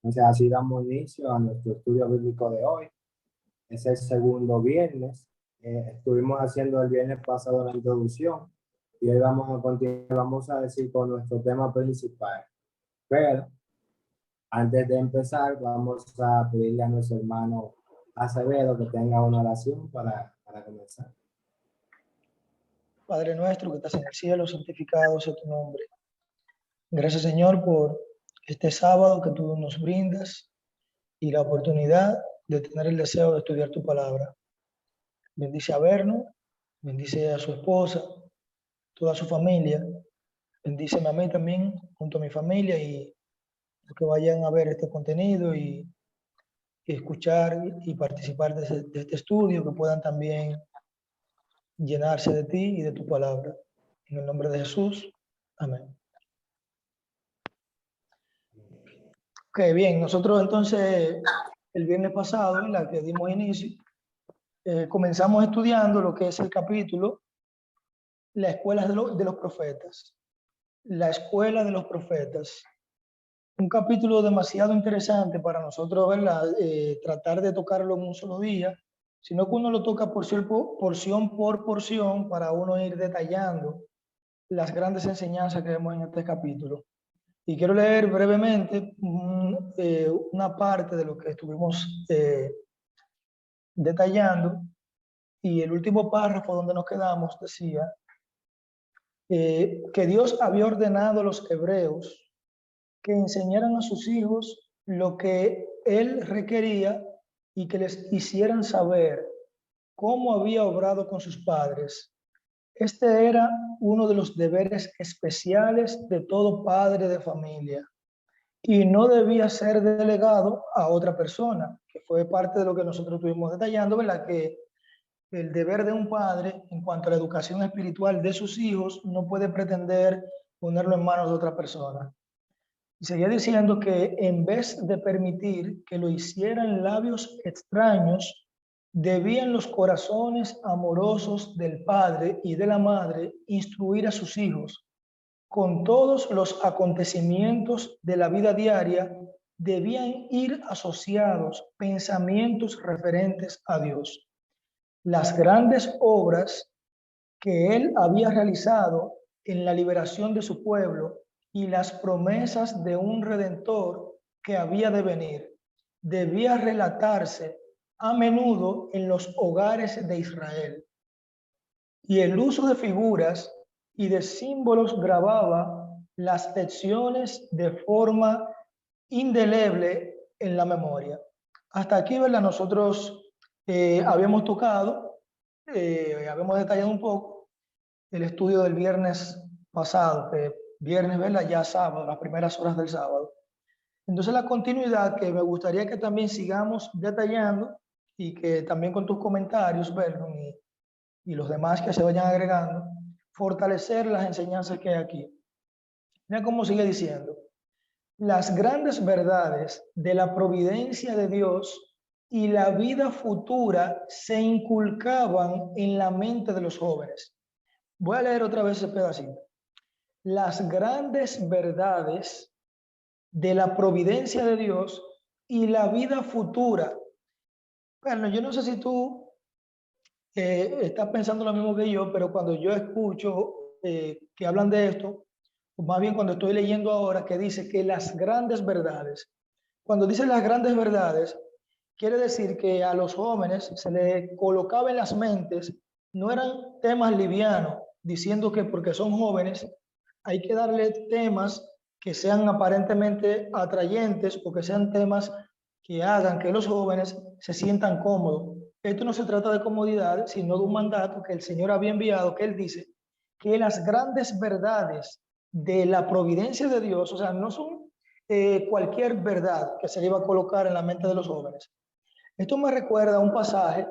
Entonces, así damos inicio a nuestro estudio bíblico de hoy. Es el segundo viernes. Estuvimos haciendo el viernes pasado la introducción y hoy vamos a continuar, vamos a decir con nuestro tema principal. Pero antes de empezar, vamos a pedirle a nuestro hermano Acevedo que tenga una oración para comenzar. Padre nuestro que estás en el cielo, santificado sea tu nombre. Gracias, Señor, por este sábado que tú nos brindas y la oportunidad de tener el deseo de estudiar tu palabra. Bendice a Berno, bendice a su esposa, toda su familia. Bendíceme a mí también, junto a mi familia, y los que vayan a ver este contenido y escuchar y participar de este estudio, que puedan también llenarse de ti y de tu palabra. En el nombre de Jesús. Amén. Ok, bien, nosotros entonces el viernes pasado, en la que dimos inicio, comenzamos estudiando lo que es el capítulo, la escuela de los profetas. La escuela de los profetas. Un capítulo demasiado interesante para nosotros, ¿verdad? Tratar de tocarlo en un solo día, sino que uno lo toca porción por porción para uno ir detallando las grandes enseñanzas que vemos en este capítulo. Y quiero leer brevemente una parte de lo que estuvimos detallando. Y el último párrafo donde nos quedamos decía que Dios había ordenado a los hebreos que enseñaran a sus hijos lo que Él requería y que les hicieran saber cómo había obrado con sus padres. Este era uno de los deberes especiales de todo padre de familia y no debía ser delegado a otra persona, que fue parte de lo que nosotros estuvimos detallando, ¿verdad? Que el deber de un padre en cuanto a la educación espiritual de sus hijos no puede pretender ponerlo en manos de otra persona. Y seguía diciendo que en vez de permitir que lo hicieran labios extraños, debían los corazones amorosos del padre y de la madre instruir a sus hijos. Con todos los acontecimientos de la vida diaria, debían ir asociados pensamientos referentes a Dios. Las grandes obras que él había realizado en la liberación de su pueblo y las promesas de un redentor que había de venir, debía relatarse a menudo en los hogares de Israel. Y el uso de figuras y de símbolos grababa las lecciones de forma indeleble en la memoria. Hasta aquí, ¿verdad? Nosotros habíamos tocado, habíamos detallado un poco el estudio del viernes pasado, que viernes, ¿verdad? Ya sábado, las primeras horas del sábado. Entonces la continuidad que me gustaría que también sigamos detallando y que también con tus comentarios, Vernon, y los demás que se vayan agregando, fortalecer las enseñanzas que hay aquí. Mira cómo sigue diciendo. Las grandes verdades de la providencia de Dios y la vida futura se inculcaban en la mente de los jóvenes. Voy a leer otra vez ese pedacito. Las grandes verdades de la providencia de Dios y la vida futura. Bueno, yo no sé si tú estás pensando lo mismo que yo, pero cuando yo escucho que hablan de esto, o más bien cuando estoy leyendo ahora que dice que las grandes verdades, cuando dice las grandes verdades, quiere decir que a los jóvenes se les colocaba en las mentes, no eran temas livianos, diciendo que porque son jóvenes hay que darle temas que sean aparentemente atrayentes o que sean temas que hagan que los jóvenes se sientan cómodos. Esto no se trata de comodidad, sino de un mandato que el Señor había enviado, que Él dice que las grandes verdades de la providencia de Dios, o sea, no son cualquier verdad que se le iba a colocar en la mente de los jóvenes. Esto me recuerda a un pasaje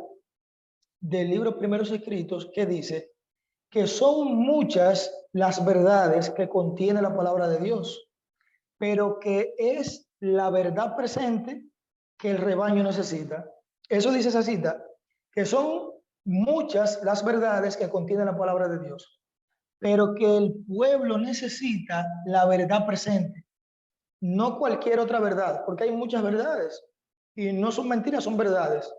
del libro Primeros Escritos que dice que son muchas las verdades que contiene la palabra de Dios, pero que es la verdad presente que el rebaño necesita. Eso dice esa cita, que son muchas las verdades que contiene la palabra de Dios, pero que el pueblo necesita la verdad presente. no cualquier otra verdad, porque hay muchas verdades y no son mentiras, son verdades.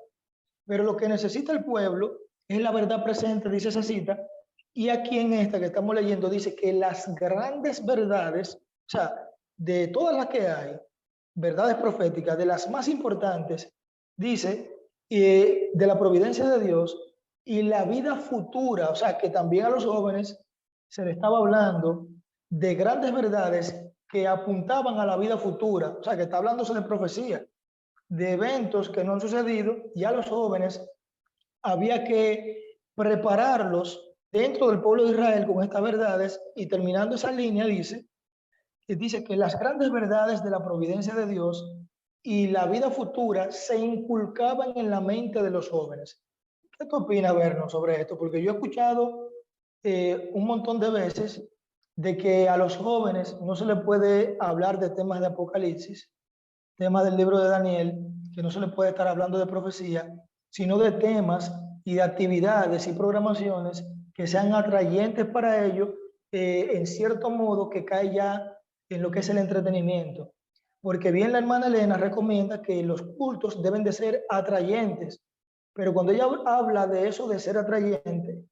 Pero lo que necesita el pueblo es la verdad presente, dice esa cita, y aquí en esta que estamos leyendo dice que las grandes verdades, o sea, de todas las que hay, verdades proféticas, de las más importantes, dice, de la providencia de Dios y la vida futura, o sea, que también a los jóvenes se le estaba hablando de grandes verdades que apuntaban a la vida futura, o sea, que está hablándose de profecía, de eventos que no han sucedido, y a los jóvenes había que prepararlos dentro del pueblo de Israel con estas verdades, y terminando esa línea dice que las grandes verdades de la providencia de Dios y la vida futura se inculcaban en la mente de los jóvenes. ¿Qué tú opinas, Berno, sobre esto? Porque yo he escuchado un montón de veces de que a los jóvenes no se les puede hablar de temas de Apocalipsis, temas del libro de Daniel, que no se les puede estar hablando de profecía, sino de temas y de actividades y programaciones que sean atrayentes para ellos, en cierto modo que cae ya en lo que es el entretenimiento. Porque bien la hermana Elena recomienda que los cultos deben de ser atrayentes, pero cuando ella habla de eso de ser atrayente,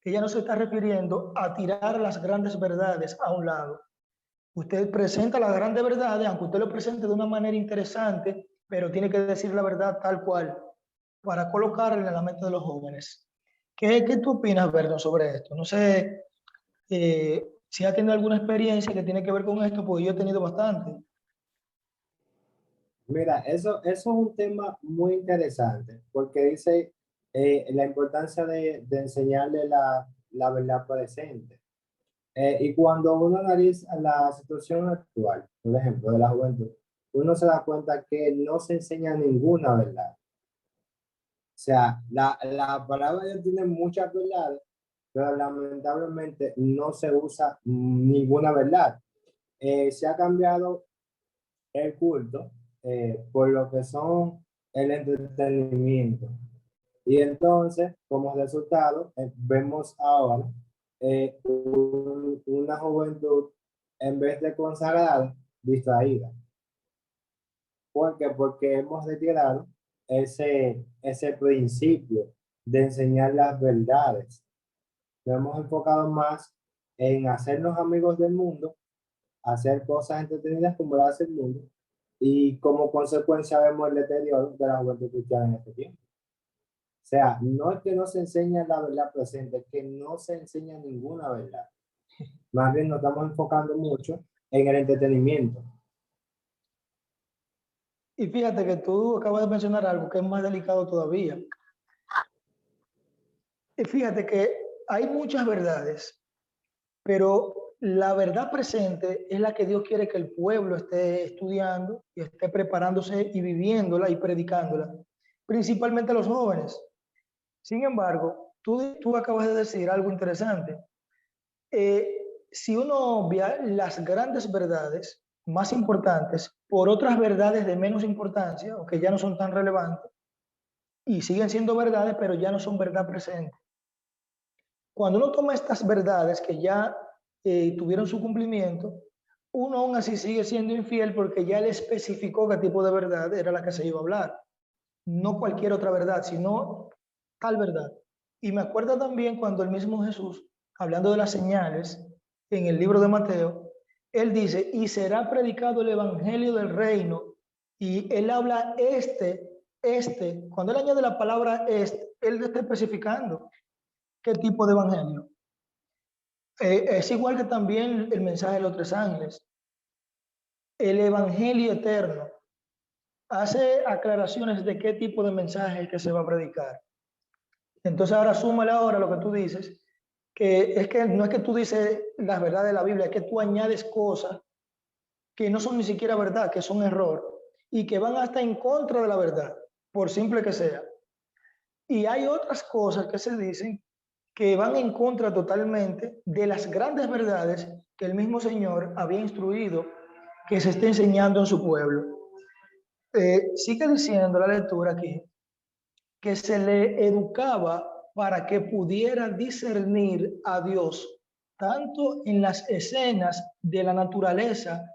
ella no se está refiriendo a tirar las grandes verdades a un lado. Usted presenta las grandes verdades, aunque usted lo presente de una manera interesante, pero tiene que decir la verdad tal cual para colocarla en la mente de los jóvenes. ¿Qué tú opinas, Berno, sobre esto? No sé si ha tenido alguna experiencia que tiene que ver con esto, pues yo he tenido bastante. Mira, eso es un tema muy interesante porque dice la importancia de enseñarle la verdad presente. Y cuando uno analiza la situación actual, por ejemplo, de la juventud, uno se da cuenta que no se enseña ninguna verdad. O sea, la palabra de Dios tiene muchas verdades, pero lamentablemente no se usa ninguna verdad. Se ha cambiado el culto por lo que son el entretenimiento. Y entonces, como resultado, vemos ahora una juventud, en vez de consagrada, distraída. ¿Por qué? Porque hemos retirado ese principio de enseñar las verdades. Nos hemos enfocado más en hacernos amigos del mundo, hacer cosas entretenidas como lo hace el mundo, y como consecuencia vemos el deterioro de la juventud cristiana en este tiempo. O sea, no es que no se enseña la verdad presente, es que no se enseña ninguna verdad. Más bien nos estamos enfocando mucho en el entretenimiento. Y fíjate que tú acabas de mencionar algo que es más delicado todavía. Y fíjate que hay muchas verdades, pero la verdad presente es la que Dios quiere que el pueblo esté estudiando y esté preparándose y viviéndola y predicándola, principalmente los jóvenes. Sin embargo, tú acabas de decir algo interesante. Si uno obvia las grandes verdades más importantes por otras verdades de menos importancia o que ya no son tan relevantes y siguen siendo verdades, pero ya no son verdad presente. Cuando uno toma estas verdades que ya tuvieron su cumplimiento, uno aún así sigue siendo infiel porque ya le especificó qué tipo de verdad era la que se iba a hablar. No cualquier otra verdad, sino tal verdad. Y me acuerdo también cuando el mismo Jesús, hablando de las señales, en el libro de Mateo, él dice, y será predicado el evangelio del reino, y él habla cuando él añade la palabra él está especificando qué tipo de evangelio. Es igual que también el mensaje de los tres ángeles, el evangelio eterno. Hace aclaraciones de qué tipo de mensaje es el que se va a predicar. Entonces ahora súmale ahora lo que tú dices, que no es que tú dices las verdades de la Biblia, es que tú añades cosas que no son ni siquiera verdad, que son error, y que van hasta en contra de la verdad, por simple que sea. Y hay otras cosas que se dicen que van en contra totalmente de las grandes verdades que el mismo Señor había instruido que se esté enseñando en su pueblo. Sigue diciendo la lectura aquí que se le educaba para que pudiera discernir a Dios tanto en las escenas de la naturaleza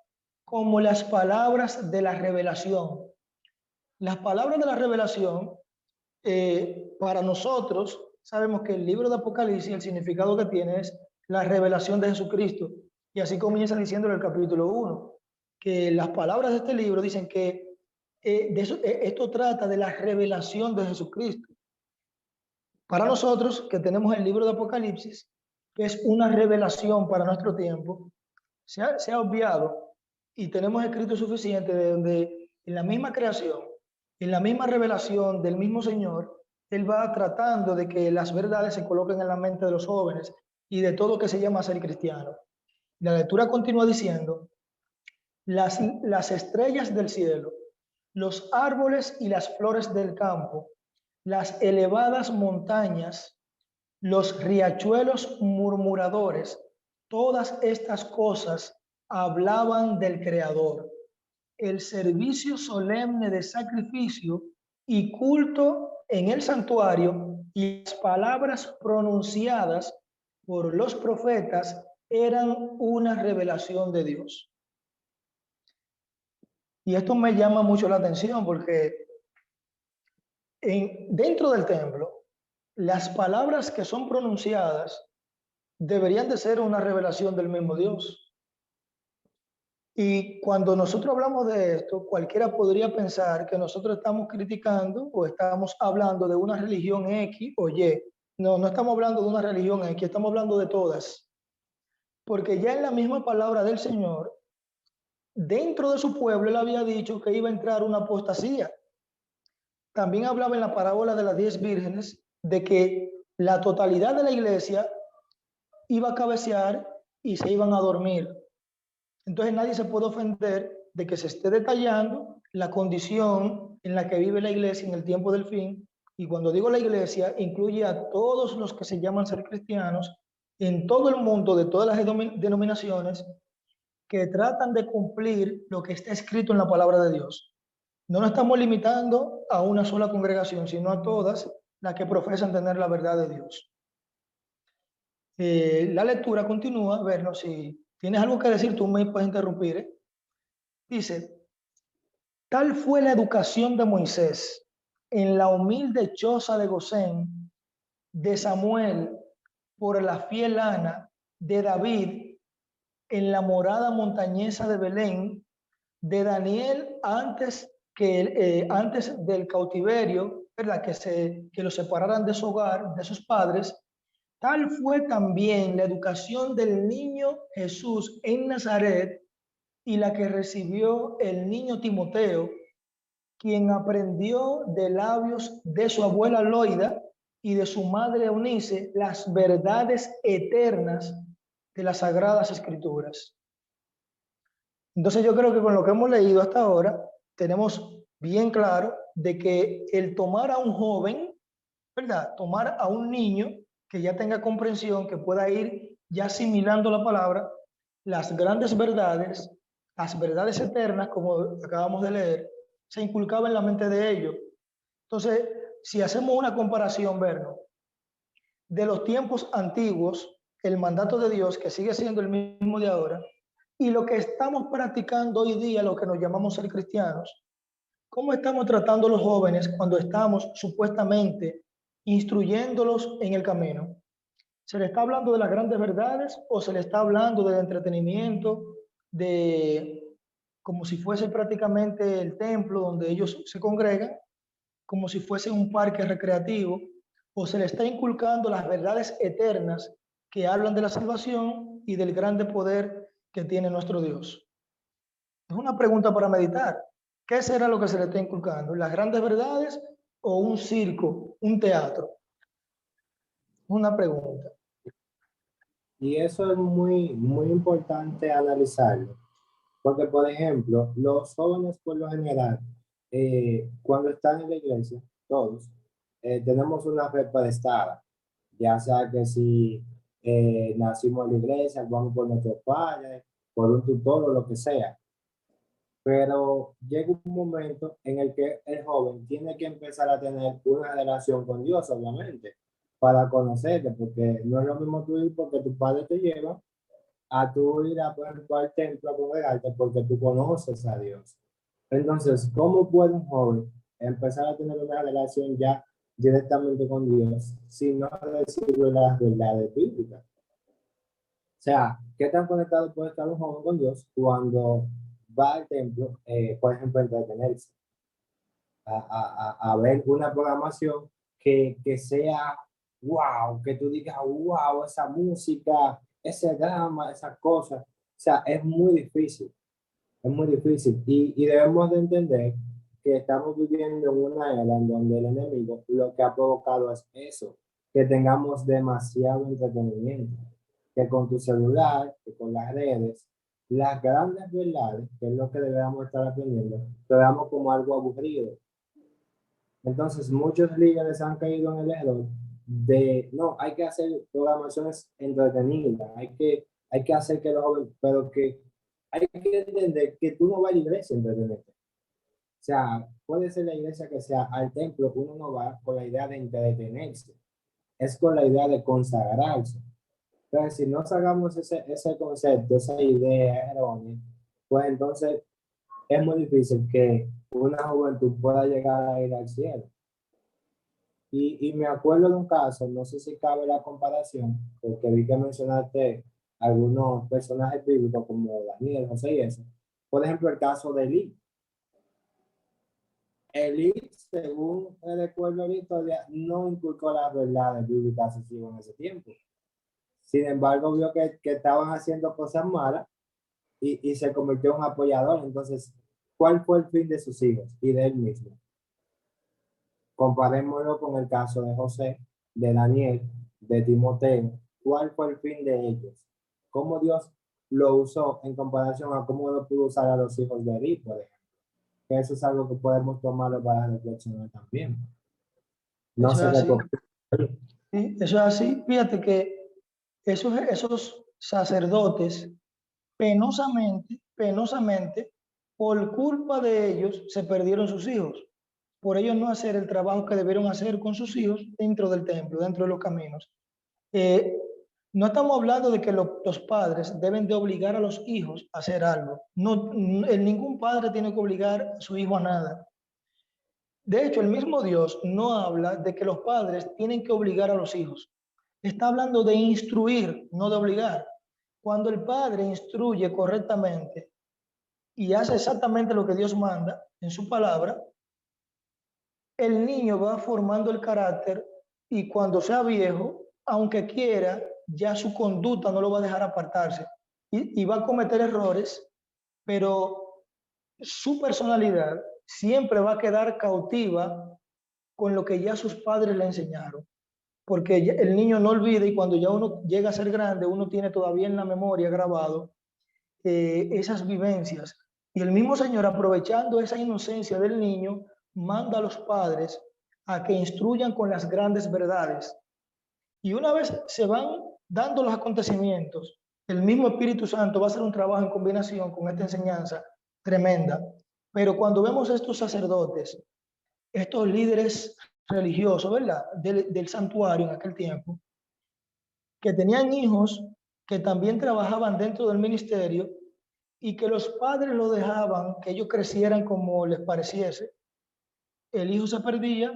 como las palabras de la revelación. Las palabras de la revelación, para nosotros, sabemos que el libro de Apocalipsis, el significado que tiene es la revelación de Jesucristo. Y así comienza diciendo en el capítulo 1, que las palabras de este libro dicen que esto trata de la revelación de Jesucristo. Para nosotros, que tenemos el libro de Apocalipsis, que es una revelación para nuestro tiempo, se ha obviado y tenemos escrito suficiente de donde en la misma creación, en la misma revelación del mismo Señor, Él va tratando de que las verdades se coloquen en la mente de los jóvenes y de todo que se llama ser cristiano. La lectura continúa diciendo, las estrellas del cielo, los árboles y las flores del campo, las elevadas montañas, los riachuelos murmuradores, todas estas cosas hablaban del Creador. El servicio solemne de sacrificio y culto en el santuario y las palabras pronunciadas por los profetas eran una revelación de Dios. Y esto me llama mucho la atención porque dentro del templo, las palabras que son pronunciadas deberían de ser una revelación del mismo Dios. Y cuando nosotros hablamos de esto, cualquiera podría pensar que nosotros estamos criticando o estamos hablando de una religión X o Y. No, no estamos hablando de una religión X, estamos hablando de todas. Porque ya en la misma palabra del Señor, dentro de su pueblo, Él había dicho que iba a entrar una apostasía. También hablaba en la parábola de las 10 vírgenes de que la totalidad de la iglesia iba a cabecear y se iban a dormir. Entonces nadie se puede ofender de que se esté detallando la condición en la que vive la iglesia en el tiempo del fin. Y cuando digo la iglesia, incluye a todos los que se llaman ser cristianos en todo el mundo, de todas las denominaciones, que tratan de cumplir lo que está escrito en la palabra de Dios. No nos estamos limitando a una sola congregación, sino a todas las que profesan tener la verdad de Dios. La lectura continúa, vernos si tienes algo que decir, tú me puedes interrumpir. Dice, tal fue la educación de Moisés en la humilde choza de Gosén, de Samuel por la fiel Ana, de David en la morada montañesa de Belén, de Daniel antes del cautiverio, ¿verdad? Que lo separaran de su hogar, de sus padres. Tal fue también la educación del niño Jesús en Nazaret y la que recibió el niño Timoteo, quien aprendió de labios de su abuela Loida y de su madre Eunice las verdades eternas de las Sagradas Escrituras. Entonces yo creo que con lo que hemos leído hasta ahora, tenemos bien claro de que el tomar a un joven, ¿verdad? Tomar a un niño que ya tenga comprensión, que pueda ir ya asimilando la palabra, las grandes verdades, las verdades eternas, como acabamos de leer, se inculcaba en la mente de ellos. Entonces, si hacemos una comparación, vernos, de los tiempos antiguos, el mandato de Dios, que sigue siendo el mismo de ahora, y lo que estamos practicando hoy día, lo que nos llamamos ser cristianos, ¿cómo estamos tratando a los jóvenes cuando estamos supuestamente instruyéndolos en el camino? ¿Se le está hablando de las grandes verdades o se le está hablando del entretenimiento, de como si fuese prácticamente el templo donde ellos se congregan, como si fuese un parque recreativo, o se le está inculcando las verdades eternas que hablan de la salvación y del grande poder que tiene nuestro Dios? Es una pregunta para meditar. ¿Qué será lo que se le está inculcando? ¿Las grandes verdades o un circo, un teatro? Una pregunta. Y eso es muy importante analizarlo, porque por ejemplo, los jóvenes por lo general, cuando están en la iglesia, todos, tenemos una fe prestada, ya sea que si nacimos en la iglesia, vamos por nuestros padres, por un tutor o lo que sea. Pero llega un momento en el que el joven tiene que empezar a tener una relación con Dios, obviamente, para conocerte, porque no es lo mismo tú ir porque tu padre te lleva a tú ir a, por ejemplo, al templo a congregarte porque tú conoces a Dios. Entonces, ¿cómo puede un joven empezar a tener una relación ya directamente con Dios si no recibe las verdades bíblicas? O sea, ¿qué tan conectado puede estar un joven con Dios cuando va al templo, por ejemplo, a entretenerse, a ver una programación que sea wow, que tú digas wow, esa música, ese drama, esas cosas? O sea, es muy difícil. Es muy difícil y debemos de entender que estamos viviendo en una era en donde el enemigo lo que ha provocado es eso, que tengamos demasiado entretenimiento, que con tu celular, que con las redes, las grandes verdades, que es lo que debemos estar aprendiendo, lo veamos como algo aburrido. Entonces, muchos líderes han caído en el error de, no, hay que hacer programaciones entretenidas, hay que hacer que los jóvenes, pero que hay que entender que tú no vas a la iglesia a entretenerte. O sea, puede ser la iglesia que sea, al templo uno no va con la idea de entretenerse, es con la idea de consagrarse. Entonces, si no sacamos ese concepto, esa idea errónea, pues entonces es muy difícil que una juventud pueda llegar a ir al cielo. Y me acuerdo de un caso, no sé si cabe la comparación, porque vi que mencionaste algunos personajes bíblicos como Daniel, José y eso. Por ejemplo, el caso de Elí. Elí, según recuerdo la historia, no inculcó las verdades bíblicas a sus hijos en ese tiempo. Sin embargo, vio que estaban haciendo cosas malas y se convirtió en un apoyador. Entonces, ¿cuál fue el fin de sus hijos y de él mismo? Comparémoslo con el caso de José, de Daniel, de Timoteo. ¿Cuál fue el fin de ellos? ¿Cómo Dios lo usó en comparación a cómo lo pudo usar a los hijos de Eli, por ejemplo? Que eso es algo que podemos tomarlo para reflexionar también. No Eso es sé qué tú. así. Sí, eso es así. Fíjate que esos sacerdotes, penosamente, por culpa de ellos, se perdieron sus hijos. Por ellos no hacer el trabajo que debieron hacer con sus hijos dentro del templo, dentro de los caminos. Eh, no estamos hablando de que los padres deben de obligar a los hijos a hacer algo. No, ningún padre tiene que obligar a su hijo a nada. De hecho, el mismo Dios no habla de que los padres tienen que obligar a los hijos. Está hablando de instruir, no de obligar. Cuando el padre instruye correctamente y hace exactamente lo que Dios manda en su palabra, el niño va formando el carácter y cuando sea viejo, aunque quiera, ya su conducta no lo va a dejar apartarse y va a cometer errores, pero su personalidad siempre va a quedar cautiva con lo que ya sus padres le enseñaron. Porque el niño no olvida y cuando ya uno llega a ser grande, uno tiene todavía en la memoria grabado esas vivencias. Y el mismo Señor, aprovechando esa inocencia del niño, manda a los padres a que instruyan con las grandes verdades. Y una vez se van dando los acontecimientos, el mismo Espíritu Santo va a hacer un trabajo en combinación con esta enseñanza tremenda. Pero cuando vemos estos sacerdotes, estos líderes religiosos, ¿verdad? Del santuario en aquel tiempo, que tenían hijos que también trabajaban dentro del ministerio y que los padres lo dejaban que ellos crecieran como les pareciese, el hijo se perdía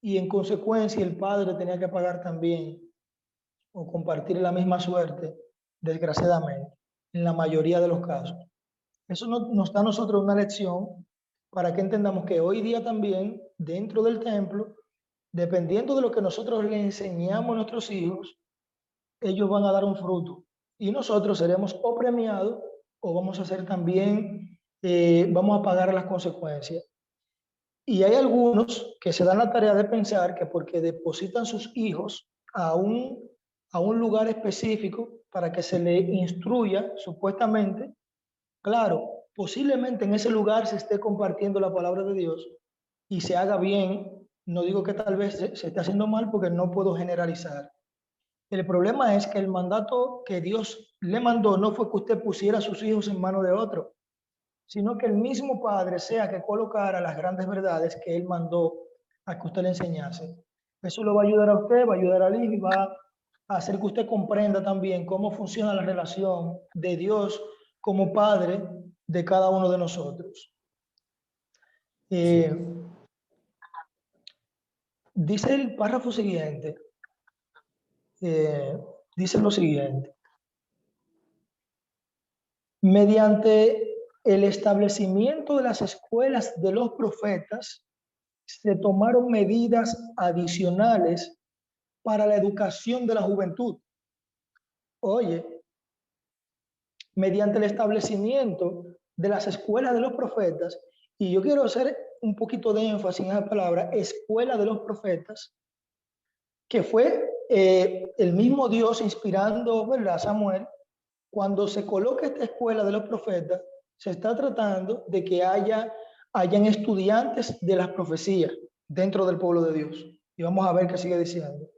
y en consecuencia el padre tenía que pagar también o compartir la misma suerte, desgraciadamente, en la mayoría de los casos. Eso nos da a nosotros una lección para que entendamos que hoy día también, dentro del templo, dependiendo de lo que nosotros le enseñamos a nuestros hijos, ellos van a dar un fruto. Y nosotros seremos o premiados o vamos a ser también, vamos a pagar las consecuencias. Y hay algunos que se dan la tarea de pensar que porque depositan sus hijos a un lugar específico para que se le instruya supuestamente, claro, posiblemente en ese lugar se esté compartiendo la palabra de Dios y se haga bien. No digo que tal vez se esté haciendo mal porque no puedo generalizar. El problema es que el mandato que Dios le mandó no fue que usted pusiera a sus hijos en manos de otro, sino que el mismo Padre sea que colocara las grandes verdades que Él mandó a que usted le enseñase. Eso lo va a ayudar a usted, va a ayudar al hijo y va hacer que usted comprenda también cómo funciona la relación de Dios como Padre de cada uno de nosotros. Sí. Dice el párrafo siguiente, dice lo siguiente: mediante el establecimiento de las escuelas de los profetas, se tomaron medidas adicionales para la educación de la juventud. Oye, mediante el establecimiento de las escuelas de los profetas, y yo quiero hacer un poquito de énfasis en esa palabra, escuela de los profetas, que fue el mismo Dios inspirando, ¿verdad?, a Samuel. Cuando se coloca esta escuela de los profetas, se está tratando de que hayan estudiantes de las profecías dentro del pueblo de Dios. Y vamos a ver qué sigue diciendo.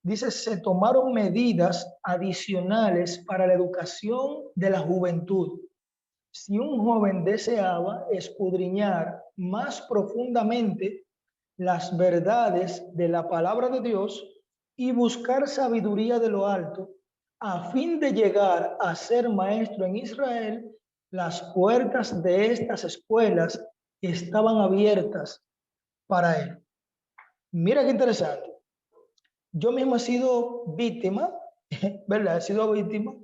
Dice, se tomaron medidas adicionales para la educación de la juventud. Si un joven deseaba escudriñar más profundamente las verdades de la palabra de Dios y buscar sabiduría de lo alto, a fin de llegar a ser maestro en Israel, las puertas de estas escuelas estaban abiertas para él. Mira qué interesante. Yo mismo he sido víctima, ¿verdad? He sido víctima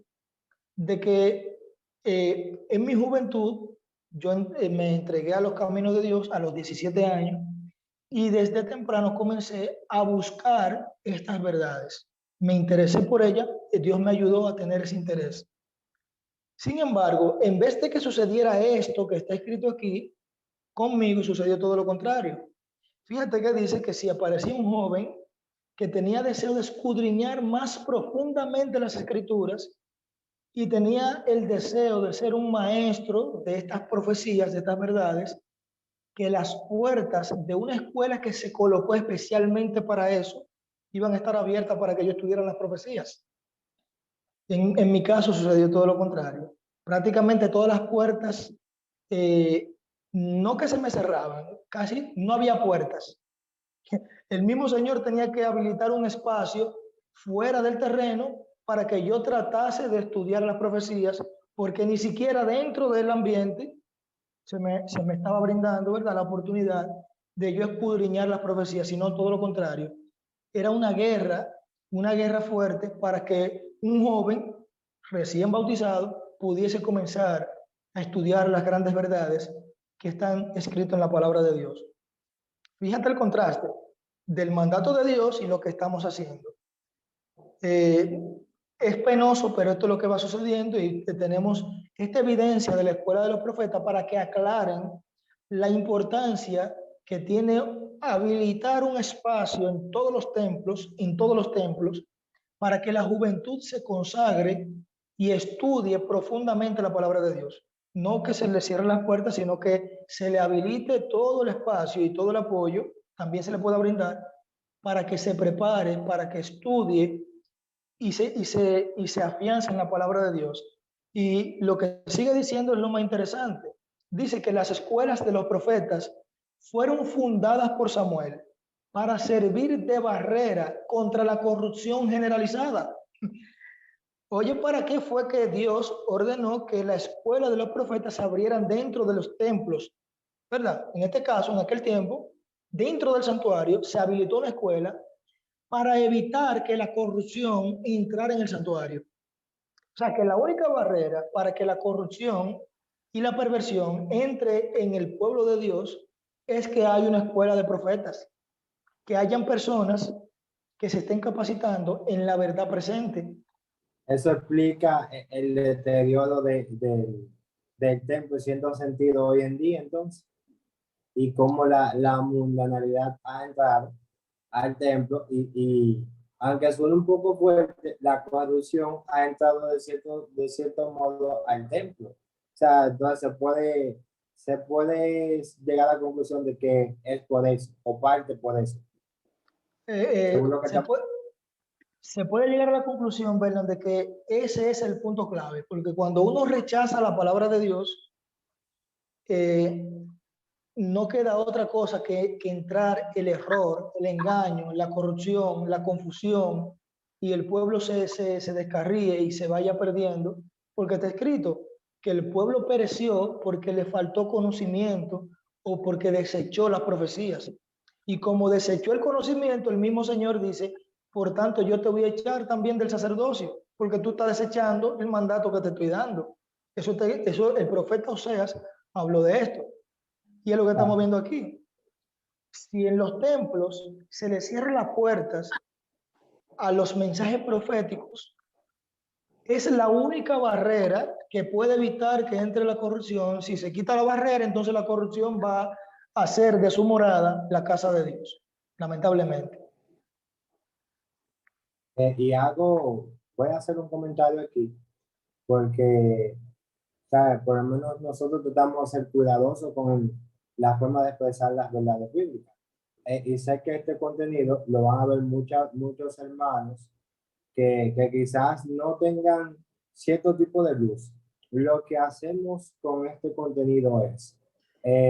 de que en mi juventud yo me entregué a los caminos de Dios a los 17 años y desde temprano comencé a buscar estas verdades. Me interesé por ellas y Dios me ayudó a tener ese interés. Sin embargo, en vez de que sucediera esto que está escrito aquí, conmigo sucedió todo lo contrario. Fíjate que dice que si aparecía un joven que tenía deseo de escudriñar más profundamente las escrituras y tenía el deseo de ser un maestro de estas profecías, de estas verdades, que las puertas de una escuela que se colocó especialmente para eso iban a estar abiertas para que yo estudiara las profecías. En mi caso sucedió todo lo contrario. Prácticamente todas las puertas, no que se me cerraban, casi no había puertas. El mismo Señor tenía que habilitar un espacio fuera del terreno para que yo tratase de estudiar las profecías, porque ni siquiera dentro del ambiente se me estaba brindando, ¿verdad?, la oportunidad de yo escudriñar las profecías, sino todo lo contrario. Era una guerra fuerte para que un joven recién bautizado pudiese comenzar a estudiar las grandes verdades que están escritas en la palabra de Dios. Fíjate el contraste del mandato de Dios y lo que estamos haciendo. Es penoso, pero esto es lo que va sucediendo y tenemos esta evidencia de la escuela de los profetas para que aclaren la importancia que tiene habilitar un espacio en todos los templos, para que la juventud se consagre y estudie profundamente la palabra de Dios. No que se le cierren las puertas, sino que se le habilite todo el espacio y todo el apoyo, también se le pueda brindar, para que se prepare, para que estudie y se afianza en la palabra de Dios. Y lo que sigue diciendo es lo más interesante. Dice que las escuelas de los profetas fueron fundadas por Samuel para servir de barrera contra la corrupción generalizada. Oye, ¿para qué fue que Dios ordenó que la escuela de los profetas se abrieran dentro de los templos? ¿Verdad? En este caso, en aquel tiempo, dentro del santuario se habilitó una escuela para evitar que la corrupción entrara en el santuario. O sea, que la única barrera para que la corrupción y la perversión entre en el pueblo de Dios es que hay una escuela de profetas, que hayan personas que se estén capacitando en la verdad presente. Eso explica el deterioro del templo siendo sentido hoy en día, entonces, y cómo la mundanalidad ha entrado al templo y aunque suene un poco fuerte, la corrupción ha entrado de cierto modo al templo. O sea, entonces se puede llegar a la conclusión de que es por eso, o parte por eso. Según lo que Se puede, se puede llegar a la conclusión, Bernard, de que ese es el punto clave, porque cuando uno rechaza la palabra de Dios, no queda otra cosa que entrar el error, el engaño, la corrupción, la confusión, y el pueblo se descarríe y se vaya perdiendo, porque está escrito que el pueblo pereció porque le faltó conocimiento o porque desechó las profecías. Y como desechó el conocimiento, el mismo Señor dice, por tanto yo te voy a echar también del sacerdocio, porque tú estás desechando el mandato que te estoy dando. Eso el profeta Oseas habló de esto. Y es lo que estamos Claro. viendo aquí. Si en los templos se le cierran las puertas a los mensajes proféticos, es la única barrera que puede evitar que entre la corrupción. Si se quita la barrera, entonces la corrupción va a hacer de su morada la casa de Dios, lamentablemente. Voy a hacer un comentario aquí, porque, ¿sabes? Por lo menos nosotros tratamos de ser cuidadosos con la forma de expresar las verdades bíblicas. Y sé que este contenido lo van a ver muchos hermanos que quizás no tengan cierto tipo de luz. Lo que hacemos con este contenido es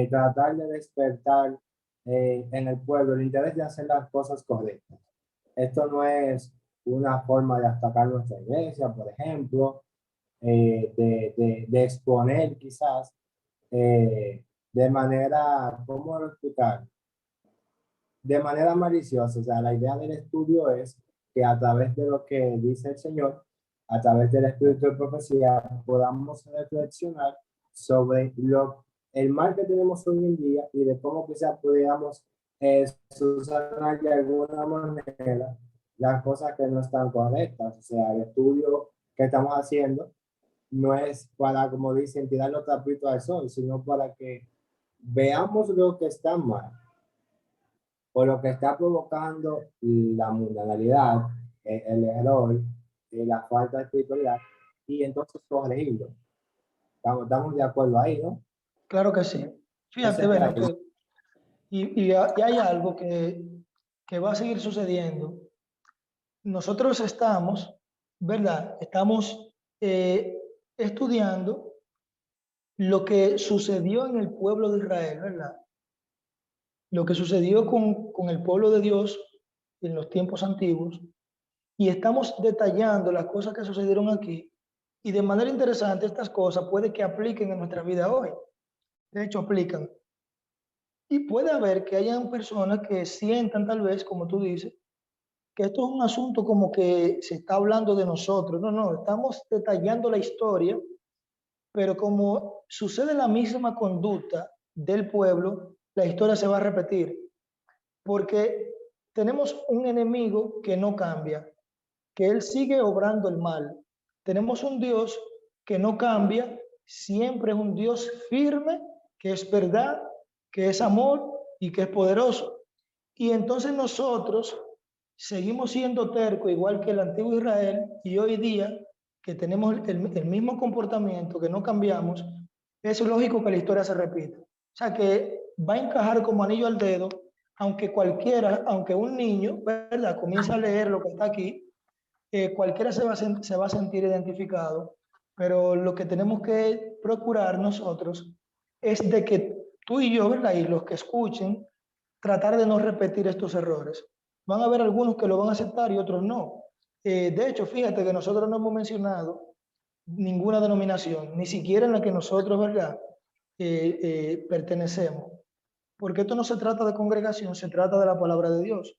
tratar de despertar en el pueblo el interés de hacer las cosas correctas. Esto no es una forma de atacar nuestra iglesia, por ejemplo, de exponer quizás de manera, ¿cómo lo explicar? De manera maliciosa. O sea, la idea del estudio es que a través de lo que dice el Señor, a través del espíritu de profecía, podamos reflexionar sobre el mal que tenemos hoy en día y de cómo quizás pudiéramos subsanar de alguna manera las cosas que no están correctas. O sea, el estudio que estamos haciendo no es para, como dicen, tirar los trapitos al sol, sino para que veamos lo que está mal por lo que está provocando la mundanalidad, el error, la falta de espiritualidad, y entonces corregirlo. Estamos de acuerdo ahí, ¿no? Claro que sí. Esa Fíjate, es bueno, la que, y hay algo que va a seguir sucediendo. Nosotros estamos, ¿verdad? Estamos estudiando lo que sucedió en el pueblo de Israel, ¿verdad? Lo que sucedió con el pueblo de Dios en los tiempos antiguos, y estamos detallando las cosas que sucedieron aquí, y de manera interesante estas cosas puede que apliquen en nuestra vida hoy. De hecho, aplican. Y puede haber que hayan personas que sientan tal vez, como tú dices, que esto es un asunto como que se está hablando de nosotros. No, no, estamos detallando la historia, pero como sucede la misma conducta del pueblo, la historia se va a repetir, porque tenemos un enemigo que no cambia, que él sigue obrando el mal. Tenemos un Dios que no cambia, siempre es un Dios firme, que es verdad, que es amor y que es poderoso. Y entonces nosotros seguimos siendo tercos, igual que el antiguo Israel, y hoy día que tenemos el mismo comportamiento, que no cambiamos, es lógico que la historia se repita. O sea que va a encajar como anillo al dedo, aunque cualquiera, aunque un niño, ¿verdad?, comienza a leer lo que está aquí, cualquiera se va a sentir identificado, pero lo que tenemos que procurar nosotros es de que tú y yo, ¿verdad?, y los que escuchen, tratar de no repetir estos errores. Van a haber algunos que lo van a aceptar y otros no. De hecho, fíjate que nosotros no hemos mencionado ninguna denominación, ni siquiera en la que nosotros, ¿verdad?, pertenecemos. Porque esto no se trata de congregación, se trata de la palabra de Dios.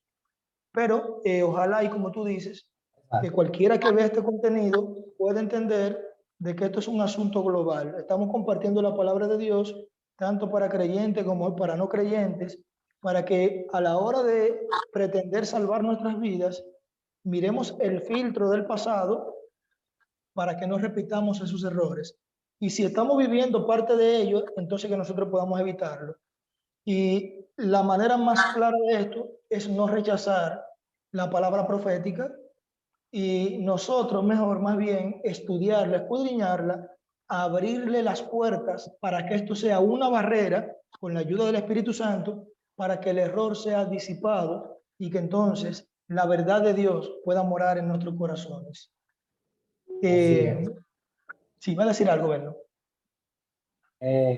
Pero ojalá, y como tú dices, que Exacto. cualquiera que vea este contenido pueda entender de que esto es un asunto global. Estamos compartiendo la palabra de Dios, tanto para creyentes como para no creyentes, para que a la hora de pretender salvar nuestras vidas, miremos el filtro del pasado para que no repitamos esos errores. Y si estamos viviendo parte de ello, entonces que nosotros podamos evitarlo. Y la manera más clara de esto es no rechazar la palabra profética y nosotros mejor más bien estudiarla, escudriñarla, abrirle las puertas para que esto sea una barrera con la ayuda del Espíritu Santo para que el error sea disipado y que entonces la verdad de Dios pueda morar en nuestros corazones. Así es. Sí, va a decir algo, Berno.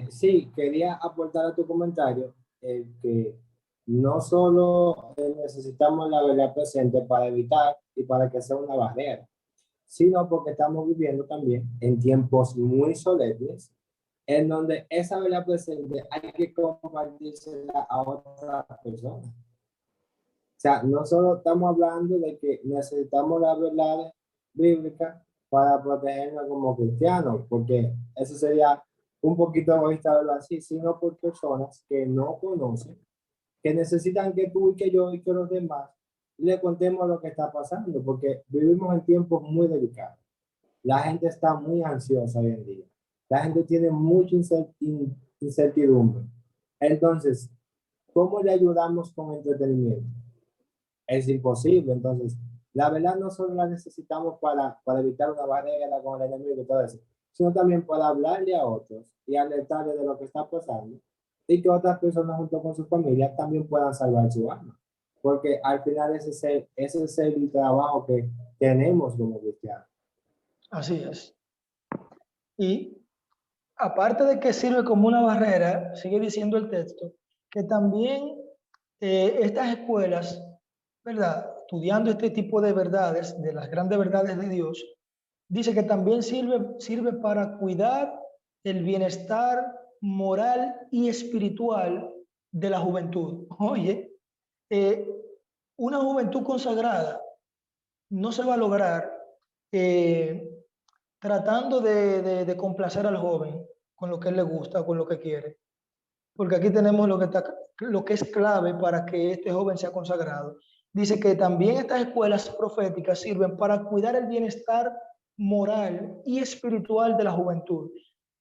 Sí, quería aportar a tu comentario que no solo necesitamos la verdad presente para evitar y para que sea una barrera, sino porque estamos viviendo también en tiempos muy solemnes, en donde esa verdad presente hay que compartírsela a otras personas. O sea, no solo estamos hablando de que necesitamos la verdad bíblica para protegernos como cristianos, porque eso sería un poquito egoísta verlo así, sino por personas que no conocen, que necesitan que tú y que yo y que los demás le contemos lo que está pasando, porque vivimos en tiempos muy delicados. La gente está muy ansiosa hoy en día. La gente tiene mucha incertidumbre. Entonces, ¿cómo le ayudamos con entretenimiento? Es imposible. Entonces, la verdad no solo la necesitamos para evitar una barrera con el enemigo y todo eso, sino también para hablarle a otros y alertarle de lo que está pasando y que otras personas junto con su familia también puedan salvar su alma. Porque al final ese es el trabajo que tenemos como cristianos. Así es. Y aparte de que sirve como una barrera, sigue diciendo el texto, que también estas escuelas, ¿verdad? Estudiando este tipo de verdades, de las grandes verdades de Dios, dice que también sirve para cuidar el bienestar moral y espiritual de la juventud. Oye, eh, una juventud consagrada no se va a lograr eh, tratando de complacer al joven con lo que él le gusta, con lo que quiere. Porque aquí tenemos lo que es clave para que este joven sea consagrado. Dice que también estas escuelas proféticas sirven para cuidar el bienestar moral y espiritual de la juventud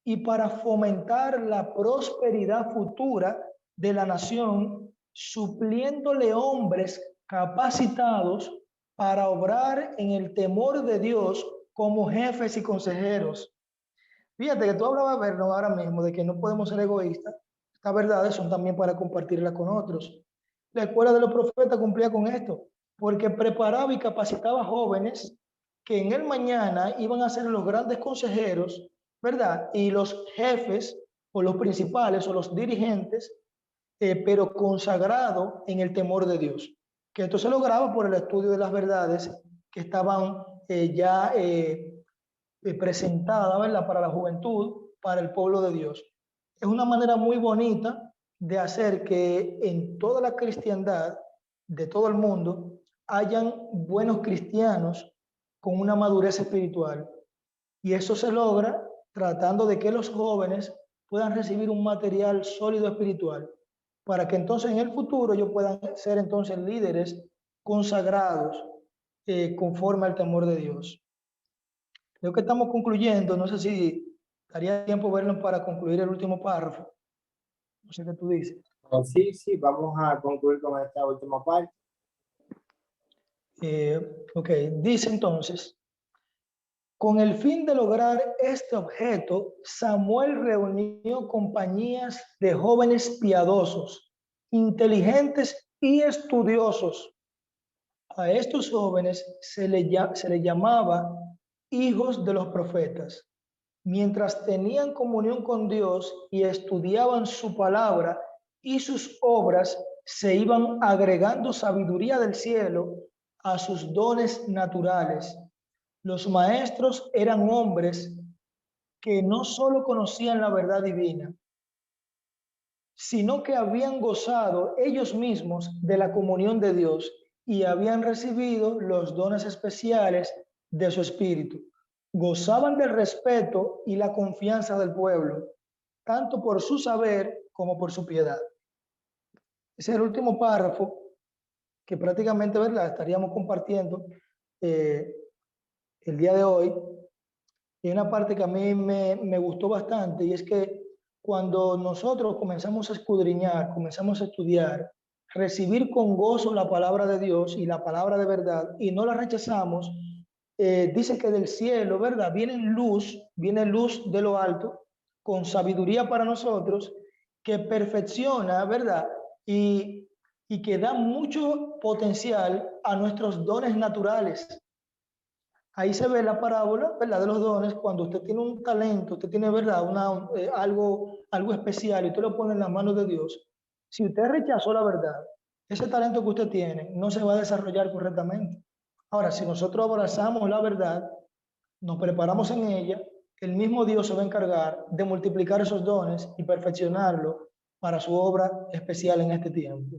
y para fomentar la prosperidad futura de la nación, supliéndole hombres capacitados para obrar en el temor de Dios como jefes y consejeros. Fíjate que tú hablabas, Berno, ahora mismo de que no podemos ser egoístas. Estas verdades son también para compartirlas con otros. La escuela de los profetas cumplía con esto, porque preparaba y capacitaba jóvenes que en el mañana iban a ser los grandes consejeros, ¿verdad? Y los jefes o los principales o los dirigentes, pero consagrado en el temor de Dios. Que esto se lograba por el estudio de las verdades que estaban ya presentada, ¿verdad? Para la juventud, para el pueblo de Dios. Es una manera muy bonita de hacer que en toda la cristiandad de todo el mundo hayan buenos cristianos con una madurez espiritual. Y eso se logra tratando de que los jóvenes puedan recibir un material sólido espiritual para que entonces en el futuro ellos puedan ser entonces líderes consagrados conforme al temor de Dios. Creo que estamos concluyendo. No sé si daría tiempo vernos para concluir el último párrafo. No sé qué tú dices. Oh, sí, sí, vamos a concluir con esta última parte. Ok, dice entonces, con el fin de lograr este objeto, Samuel reunió compañías de jóvenes piadosos, inteligentes y estudiosos. A estos jóvenes se les llamaba hijos de los profetas. Mientras tenían comunión con Dios y estudiaban su palabra y sus obras, se iban agregando sabiduría del cielo a sus dones naturales. Los maestros eran hombres que no solo conocían la verdad divina, sino que habían gozado ellos mismos de la comunión de Dios y habían recibido los dones especiales de su espíritu. Gozaban del respeto y la confianza del pueblo, tanto por su saber como por su piedad. Ese es el último párrafo que prácticamente, ¿verdad?, estaríamos compartiendo el día de hoy. Y hay una parte que a mí me gustó bastante, y es que cuando nosotros comenzamos a escudriñar, comenzamos a estudiar, recibir con gozo la palabra de Dios y la palabra de verdad, y no la rechazamos, dice que del cielo, ¿verdad? Viene luz de lo alto, con sabiduría para nosotros, que perfecciona, ¿verdad? Y que da mucho potencial a nuestros dones naturales. Ahí se ve la parábola, ¿verdad?, de los dones. Cuando usted tiene un talento, usted tiene, ¿verdad?, algo especial y usted lo pone en las manos de Dios. Si usted rechazó la verdad, ese talento que usted tiene no se va a desarrollar correctamente. Ahora, si nosotros abrazamos la verdad, nos preparamos en ella, el mismo Dios se va a encargar de multiplicar esos dones y perfeccionarlo para su obra especial en este tiempo.